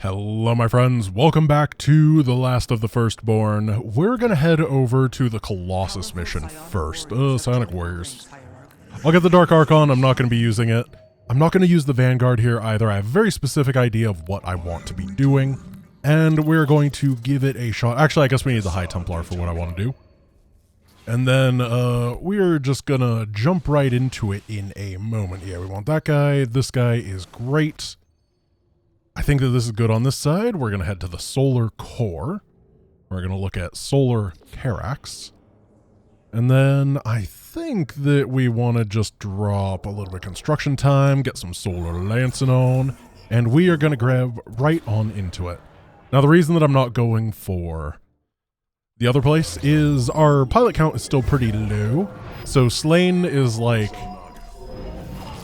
Hello my friends, welcome back to The Last of the Firstborn. We're gonna head over to the Colossus mission first. Sonic Warriors. I'll get the Dark Archon, I'm not gonna be using it. I'm not gonna use the Vanguard here either. I have a very specific idea of what I want to be doing, and we're going to give it a shot. Actually, I guess we need the High Templar for what I want to do. And then we're just gonna jump right into it in a moment. Yeah, we want that guy. This guy is great. I think that this is good on this side. We're gonna head to the Solar Core. We're gonna look at Solar Carax. And then I think that we want to just drop a little bit of construction time, get some Solar Lancing on, and we are gonna grab right on into it. Now the reason that I'm not going for the other place is our pilot count is still pretty low. So Slain is like,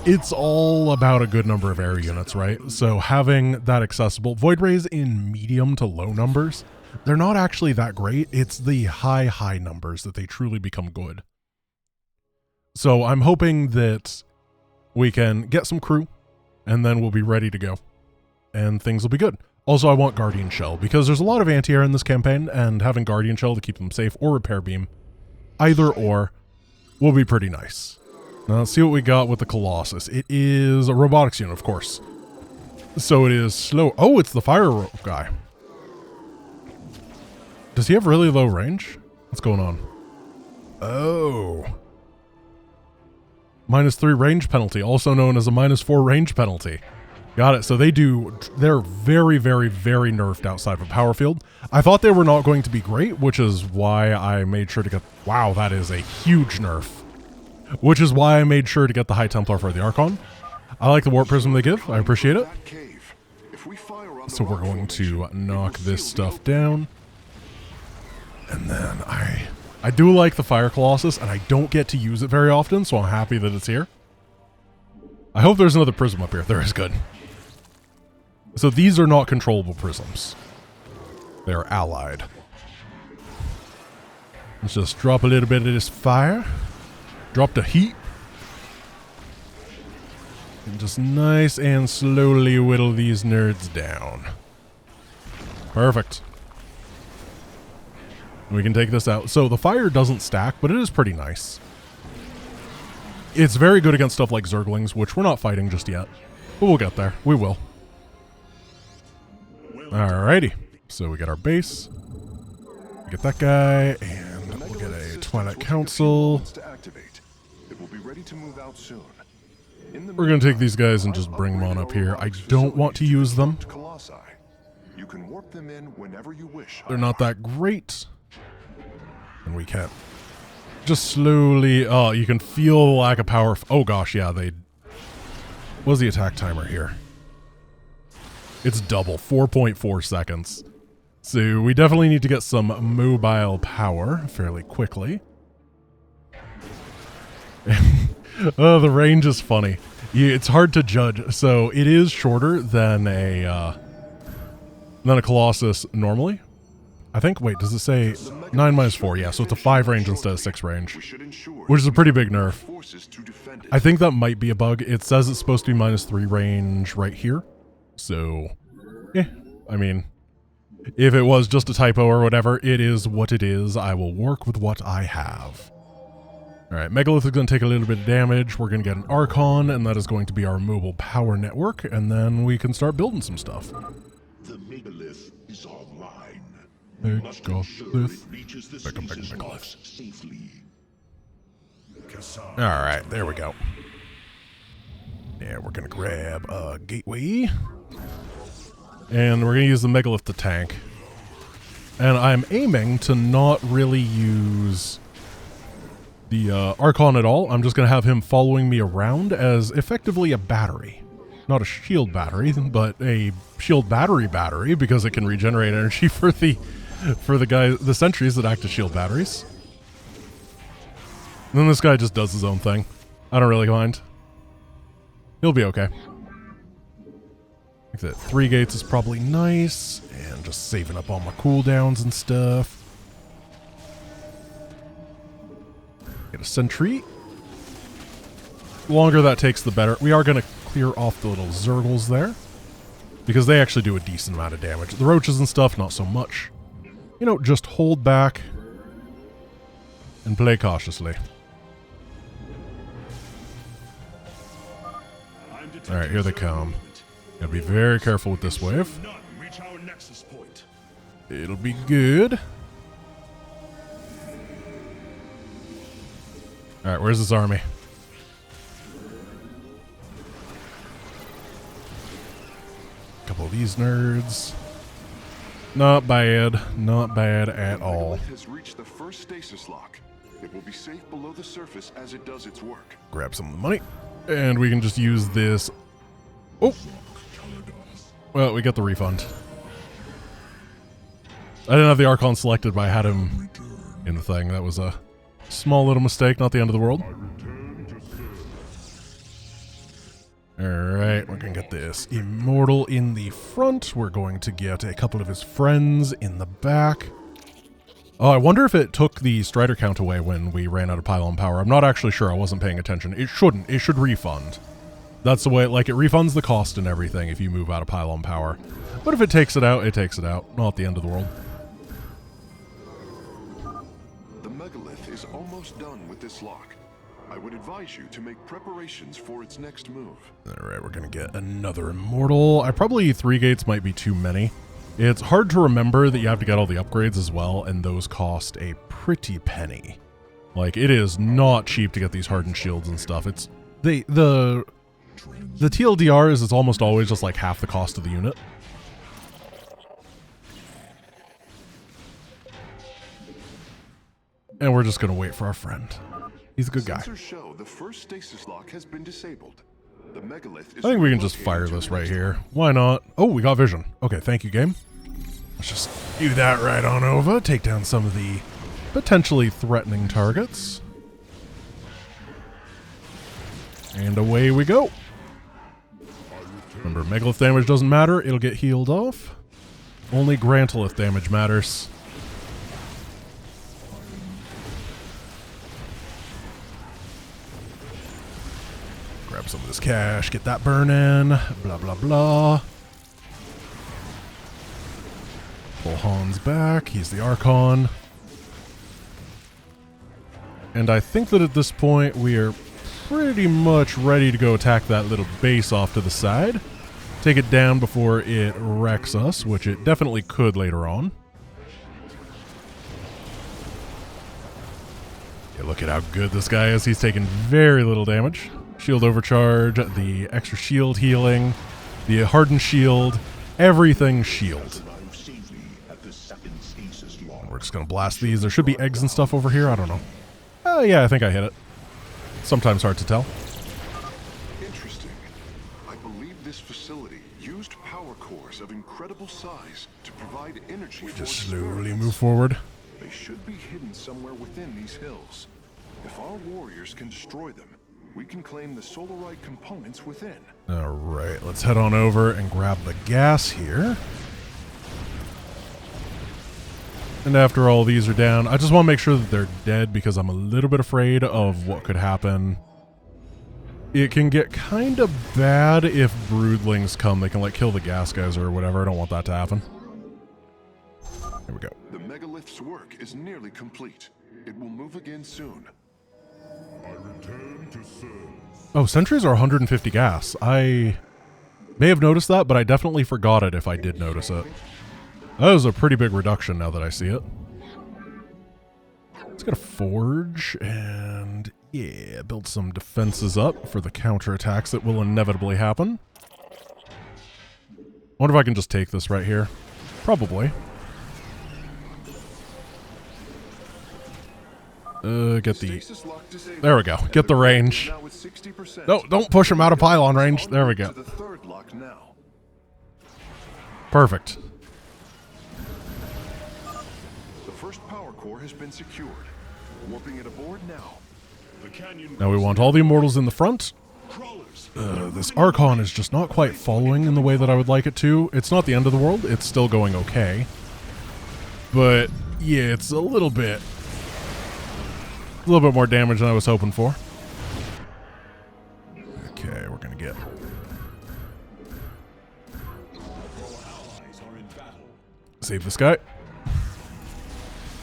it's all about a good number of air units, right? So having that accessible, Void Rays in medium to low numbers, they're not actually that great. It's the high numbers that they truly become good. So I'm hoping that we can get some crew and then we'll be ready to go and things will be good. Also, I want Guardian Shell, because there's a lot of anti-air in this campaign, and having Guardian Shell to keep them safe, or Repair Beam, either or, will be pretty nice. Now, let's see what we got with the Colossus. It is a robotics unit, of course. So it is slow. Oh, it's the fire guy. Does he have really low range? What's going on? Oh. -3 range penalty, also known as a -4 range penalty. Got it. So they're very, very, very nerfed outside of a power field. I thought they were not going to be great, which is why I made sure to get, wow, that is a huge nerf. Which is why I made sure to get the High Templar for the Archon. I like the Warp Prism they give. I appreciate it. So we're going to knock this stuff down. And then I do like the Fire Colossus, and I don't get to use it very often, so I'm happy that it's here. I hope there's another prism up here. There is. Good. So these are not controllable prisms. They are allied. Let's just drop a little bit of this fire. Drop the heat. And just nice and slowly whittle these nerds down. Perfect. We can take this out. So the fire doesn't stack, but it is pretty nice. It's very good against stuff like Zerglings, which we're not fighting just yet. But we'll get there. We will. Alrighty. So we get our base. We get that guy, and we'll get a Twilight Council. We're going to take these guys and just bring them on up here. I don't want to use them. They're not that great. And we can't. Just slowly, oh, you can feel the lack of power. Oh gosh, yeah, what's the attack timer here? It's double, 4.4 seconds. So we definitely need to get some mobile power fairly quickly. Oh, the range is funny. It's hard to judge. So it is shorter than a Colossus normally. I think, wait, does it say 9 -4? Yeah, so it's a 5 range instead of 6 range, which is a pretty big nerf. I think that might be a bug. It says it's supposed to be -3 range right here. So, yeah, I mean, if it was just a typo or whatever, it is what it is. I will work with what I have. All right, Megalith is going to take a little bit of damage. We're going to get an Archon, and that is going to be our mobile power network, and then we can start building some stuff. The Megalith is online. Alright, there we go. Yeah, we're gonna grab a gateway. And we're gonna use the Megalith to tank. And I'm aiming to not really use the Archon at all. I'm just gonna have him following me around as effectively a battery. Not a shield battery, but a shield battery because it can regenerate energy for the sentries that act as shield batteries. And then this guy just does his own thing. I don't really mind. He'll be okay. I think that 3 gates is probably nice, and just saving up all my cooldowns and stuff. Get a sentry. The longer that takes, the better. We are going to clear off the little Zergles there. because they actually do a decent amount of damage. The roaches and stuff, not so much. You know, just hold back and play cautiously. Alright, here they come. Gotta be very careful with this wave. It'll be good. Alright, where's this army? Couple of these nerds. Not bad. Not bad at all. Has reached the first stasis lock. It will be safe below the surface as it does its work. Grab some of the money. And we can just use this. Oh! Well, we got the refund. I didn't have the Archon selected, but I had him in the thing. That was a small little mistake, not the end of the world. Alright, we're going to get this Immortal in the front. We're going to get a couple of his friends in the back. Oh, I wonder if it took the Strider count away when we ran out of pylon power. I'm not actually sure. I wasn't paying attention. It shouldn't. It should refund. That's the way, like, it refunds the cost and everything if you move out of pylon power. But if it takes it out, it takes it out. Not the end of the world. The megalith is almost done with this lock. I would advise you to make preparations for its next move. Alright, we're going to get another Immortal. 3 gates might be too many. It's hard to remember that you have to get all the upgrades as well, and those cost a pretty penny. Like, it is not cheap to get these hardened shields and stuff. It's... The TLDR is it's almost always just like half the cost of the unit. And we're just going to wait for our friend. He's a good guy. Sensors show the first stasis lock has been disabled. The megalith is I think we can just fire this right here. Why not? Oh, we got vision. Okay, thank you, game. Let's just do that right on over. Take down some of the potentially threatening targets. And away we go. Remember, megalith damage doesn't matter. It'll get healed off. Only Grantilith damage matters. Grab some of this cash, get that burning, blah, blah, blah. Pull Hans back, he's the Archon. And I think that at this point we are pretty much ready to go attack that little base off to the side. Take it down before it wrecks us, which it definitely could later on. Yeah, look at how good this guy is. He's taking very little damage. Shield overcharge, the extra shield healing, the hardened shield, everything shield. We're just going to blast these. There should be eggs and stuff over here. I don't know. Yeah, I think I hit it. Sometimes hard to tell. Interesting. I believe this facility used power cores of incredible size to provide energy. We just slowly move forward. They should be hidden somewhere within these hills. If our warriors can destroy them, we can claim the solarite components within. Alright, let's head on over and grab the gas here. And after all these are down, I just want to make sure that they're dead because I'm a little bit afraid of what could happen. It can get kind of bad if broodlings come. They can like kill the gas guys or whatever. I don't want that to happen. Here we go. The megalith's work is nearly complete. It will move again soon. Oh, sentries are 150 gas. I may have noticed that, but I definitely forgot it if I did notice it. That was a pretty big reduction now that I see it. Let's get a forge and, yeah, build some defenses up for the counterattacks that will inevitably happen. I wonder if I can just take this right here. Probably. Get the... There we go. Get the range. No, don't push him out of pylon range. There we go. Perfect. The first power core has been secured. Warping it aboard now. Now we want all the immortals in the front. This Archon is just not quite following in the way that I would like it to. It's not the end of the world. It's still going okay. But, yeah, it's a little bit more damage than I was hoping for. Okay, we're going to get Save this guy.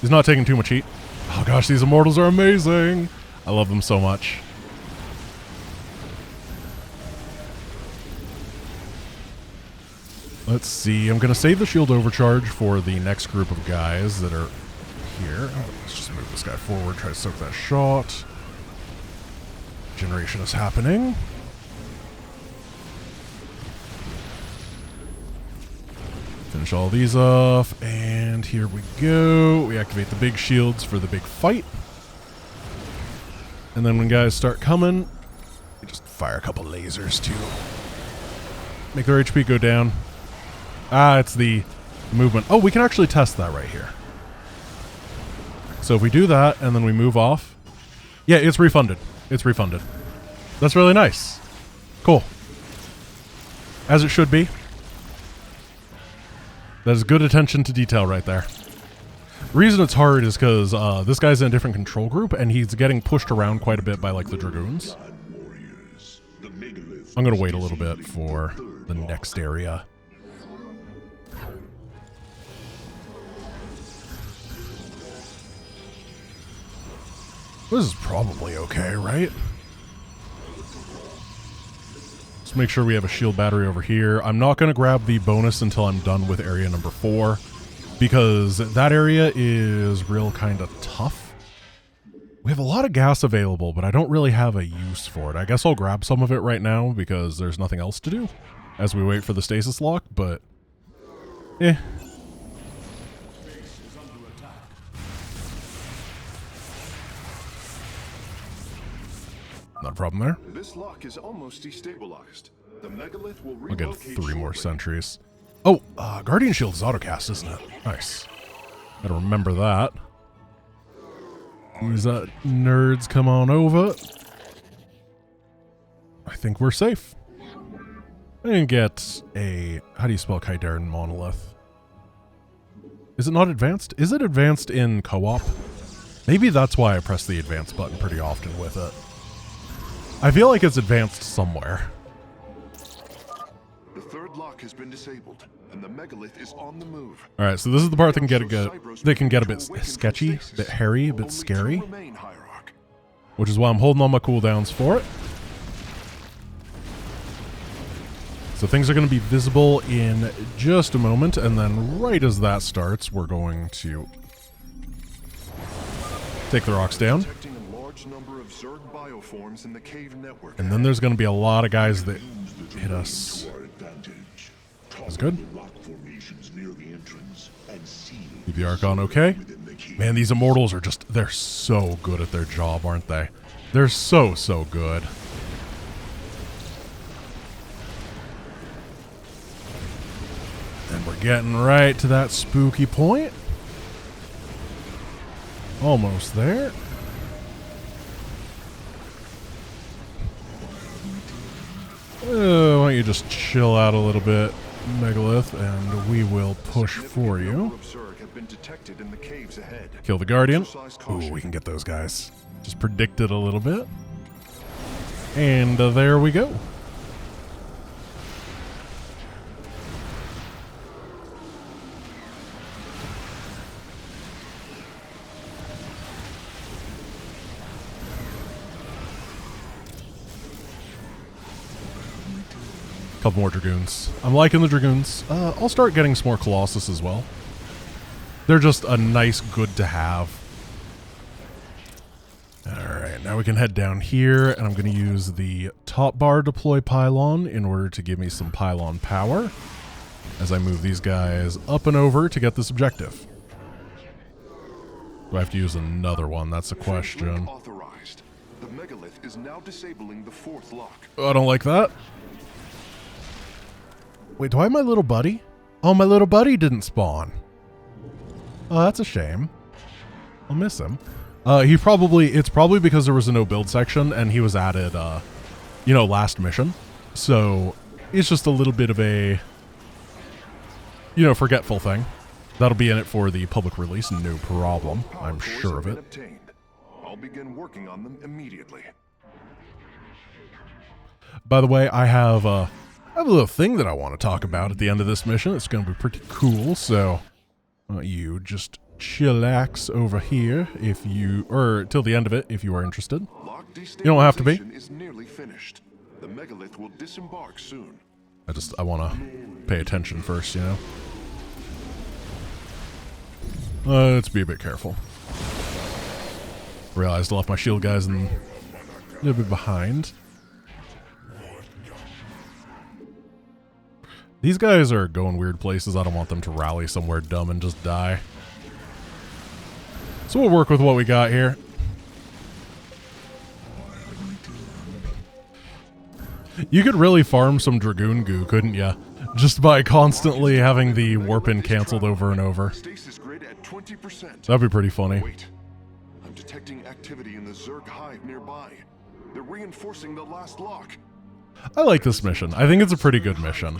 He's not taking too much heat. Oh gosh, these immortals are amazing. I love them so much. Let's see. I'm going to save the shield overcharge for the next group of guys that are here. Let's just move this guy forward, try to soak that shot. Generation is happening. Finish all these off, and here we go. We activate the big shields for the big fight. And then when guys start coming, we just fire a couple lasers to make their HP go down. Ah, it's the movement. Oh, we can actually test that right here. So if we do that, and then we move off. Yeah, it's refunded. It's refunded. That's really nice. Cool. As it should be. That is good attention to detail right there. The reason it's hard is because this guy's in a different control group, and he's getting pushed around quite a bit by, like, the Dragoons. I'm going to wait a little bit for the next area. This is probably okay, right? Let's make sure we have a shield battery over here. I'm not going to grab the bonus until I'm done with area number 4, because that area is real kind of tough. We have a lot of gas available, but I don't really have a use for it. I guess I'll grab some of it right now because there's nothing else to do as we wait for the stasis lock, but eh. Not a problem there. This lock is almost destabilized. The megalith will I'll get relocate 3 more shortly. sentries. Oh, Guardian Shield is autocast, isn't it? Nice. Gotta remember that. These nerds come on over. I think we're safe. I didn't get a... How do you spell Kaidaran Monolith? Is it not advanced? Is it advanced in co-op? Maybe that's why I press the advanced button pretty often with it. I feel like it's advanced somewhere. The third lock has been disabled, and the megalith is on the move. All right, so this is the part that can get a bit sketchy, a bit hairy, a bit scary, which is why I'm holding on my cooldowns for it. So things are going to be visible in just a moment, and then right as that starts, we're going to take the rocks down. And then there's going to be a lot of guys that hit us. That's good. Keep the Archon okay. Man, these Immortals are just, they're so good at their job, aren't they? They're so, so good. And we're getting right to that spooky point. Almost there. Why don't you just chill out a little bit, Megalith, and we will push for you. Kill the Guardian. Ooh, we can get those guys. Just predict it a little bit. And there we go. Couple more Dragoons. I'm liking the Dragoons. I'll start getting some more Colossus as well. They're just a nice good to have. Alright, now we can head down here, and I'm going to use the top bar deploy pylon in order to give me some pylon power as I move these guys up and over to get this objective. Do I have to use another one? That's a question. The megalith is now disabling the fourth lock. Oh, I don't like that. Wait, do I have my little buddy? Oh, my little buddy didn't spawn. Oh, that's a shame. I'll miss him. It's probably because there was a no build section and he was added, you know, last mission. So it's just a little bit of a, you know, forgetful thing. That'll be in it for the public release, no problem. I'm sure of it. I'll begin working on them immediately. By the way, I have a little thing that I want to talk about at the end of this mission. It's going to be pretty cool, so You just chillax over here if you, or till the end of it if you are interested. You don't have to be. Is nearly finished. The megalith will disembark soon. I want to pay attention first, you know? Let's be a bit careful. Realized I left my shield guys a little bit behind. These guys are going weird places. I don't want them to rally somewhere dumb and just die. So we'll work with what we got here. You could really farm some Dragoon goo, couldn't ya? Just by constantly having the warp-in canceled over and over. Stasis grid at 20%. That'd be pretty funny. Wait. I'm detecting activity in the Zerg hive nearby. They're reinforcing the last lock. I like this mission. I think it's a pretty good mission.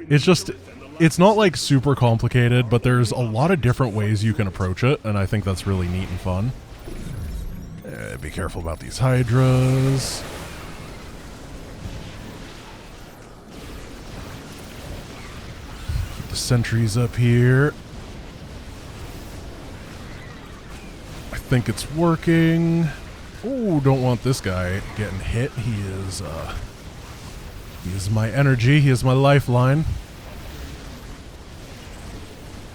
It's just, it's not like super complicated, but there's a lot of different ways you can approach it, and I think that's really neat and fun. Be careful about these Hydras. Keep the sentries up here. I think it's working. Oh, don't want this guy getting hit. He is my energy. He is my lifeline.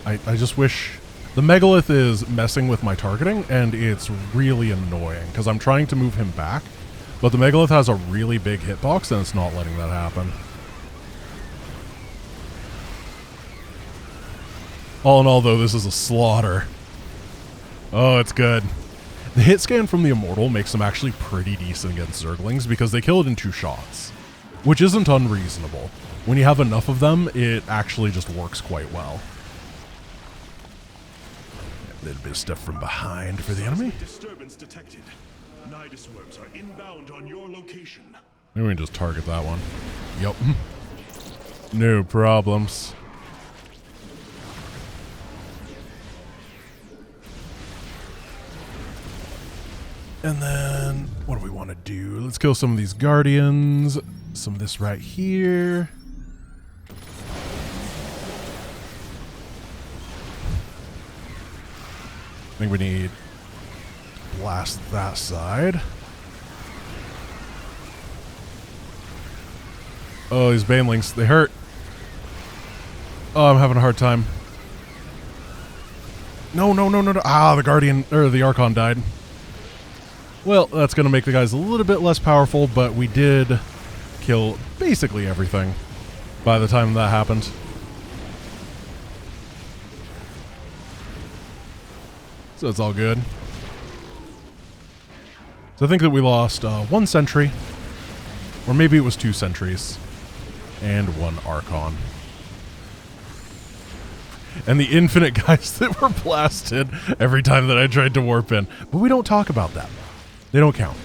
I just wish... The Megalith is messing with my targeting, and it's really annoying, because I'm trying to move him back, but the Megalith has a really big hitbox, and it's not letting that happen. All in all, though, this is a slaughter. Oh, it's good. The hit scan from the Immortal makes them actually pretty decent against Zerglings, because they kill it in 2 shots, which isn't unreasonable. When you have enough of them, it actually just works quite well. A little bit of stuff from behind for the enemy. Disturbance detected. Nidus worms are inbound on your location. Maybe we can just target that one. Yep. No problems. And then, what do we want to do? Let's kill some of these Guardians. Some of this right here. I think we need to blast that side. Oh, these Banelings, they hurt. Oh, I'm having a hard time. No. Ah, the Guardian, or the Archon died. Well, that's going to make the guys a little bit less powerful, but we did kill basically everything by the time that happened. So it's all good. So I think that we lost 1 sentry, or maybe it was 2 sentries, and 1 Archon. And the infinite guys that were blasted every time that I tried to warp in. But we don't talk about that. They don't count.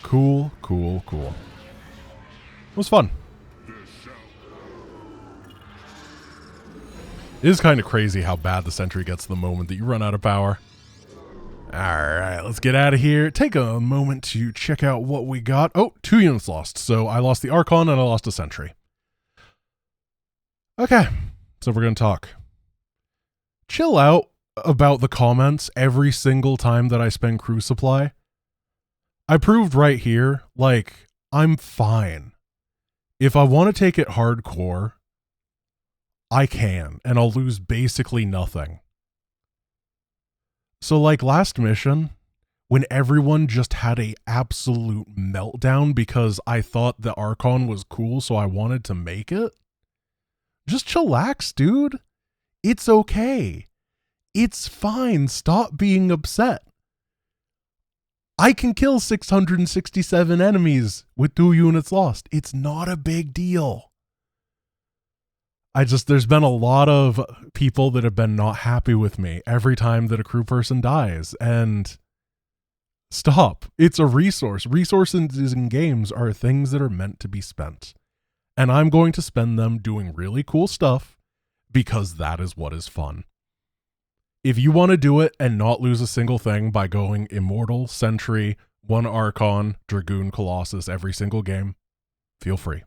Cool. It was fun. It is kind of crazy how bad the sentry gets the moment that you run out of power. Alright, let's get out of here. Take a moment to check out what we got. Oh, 2 units lost. So I lost the Archon and I lost a sentry. Okay, so we're going to talk. Chill out about the comments every single time that I spend crew supply. I proved right here, like, I'm fine. If I want to take it hardcore, I can, and I'll lose basically nothing. So like last mission, when everyone just had a absolute meltdown because I thought the Archon was cool, so I wanted to make it, just chillax, dude. It's okay. It's fine. Stop being upset. I can kill 667 enemies with 2 units lost. It's not a big deal. There's been a lot of people that have been not happy with me every time that a crew person dies, and stop. It's a resource. Resources in games are things that are meant to be spent. And I'm going to spend them doing really cool stuff because that is what is fun. If you want to do it and not lose a single thing by going Immortal, Sentry, 1 Archon, Dragoon, Colossus every single game, feel free.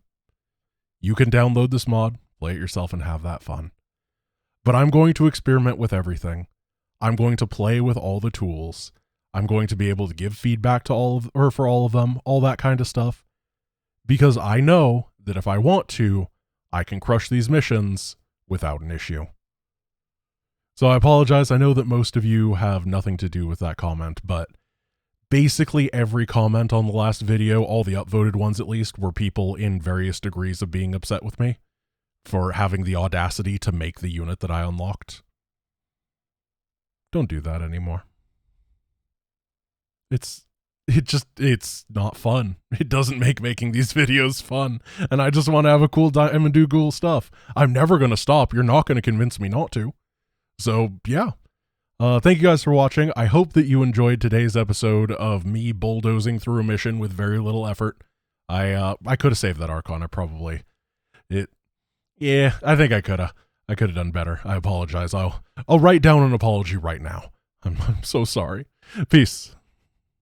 You can download this mod, play it yourself, and have that fun. But I'm going to experiment with everything. I'm going to play with all the tools. I'm going to be able to give feedback to for all of them, all that kind of stuff. Because I know that if I want to, I can crush these missions without an issue. So I apologize. I know that most of you have nothing to do with that comment, but basically every comment on the last video, all the upvoted ones at least, were people in various degrees of being upset with me for having the audacity to make the unit that I unlocked. Don't do that anymore. It's not fun. It doesn't make making these videos fun. And I just want to have a cool time and do cool stuff. I'm never going to stop. You're not going to convince me not to. So, yeah. Thank you guys for watching. I hope that you enjoyed today's episode of me bulldozing through a mission with very little effort. I could have saved that Archon. I think I could have. I could have done better. I apologize. I'll write down an apology right now. I'm so sorry. Peace.